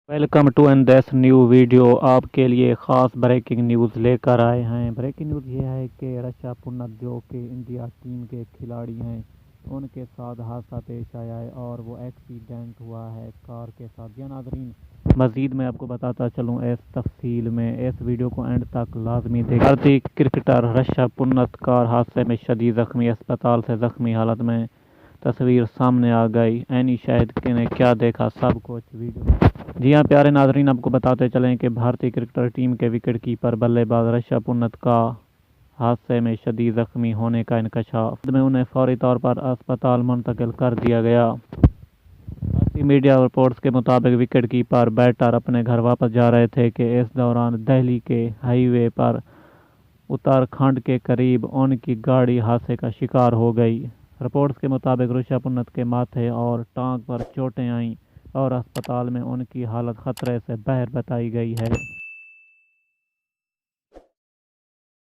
Welcome to an this new video. आपके लिए ख़ास ब्रेकिंग न्यूज़ लेकर आए हैं। ब्रेकिंग न्यूज़ ये है कि ऋषभ पंत जो कि इंडिया टीम के खिलाड़ी हैं, उनके साथ हादसा पेश आया है और वो एक्सीडेंट हुआ है कार के साथ। जी नाज़रीन, मज़ीद मैं आपको बताता चलूँ इस तफसील में, इस वीडियो को एंड तक लाजमी देखें। भारतीय क्रिकेटर ऋषभ पंत कार हादसे में शदीद ज़ख्मी, अस्पताल से ज़ख्मी हालत में। तस्वीर सामने आ गई। एनी शाहिद ने क्या देखा, सब कुछ वीडियो। जी हाँ प्यारे नाजरीन, आपको बताते चलें कि भारतीय क्रिकेटर टीम के विकेट कीपर बल्लेबाज ऋषभ पंत का हादसे में शदीद जख्मी होने का इंकशाफ में उन्हें फौरी तौर पर अस्पताल मुंतकिल कर दिया गया। भारतीय मीडिया रिपोर्ट्स के मुताबिक विकेट कीपर बैटर अपने घर वापस जा रहे थे कि इस दौरान दिल्ली के हाईवे पर उत्तराखंड के करीब उनकी गाड़ी हादसे का शिकार हो गई। रिपोर्ट्स के मुताबिक ऋषभ पंत के माथे और टांग पर चोटें आईं और अस्पताल में उनकी हालत खतरे से बाहर बताई गई है।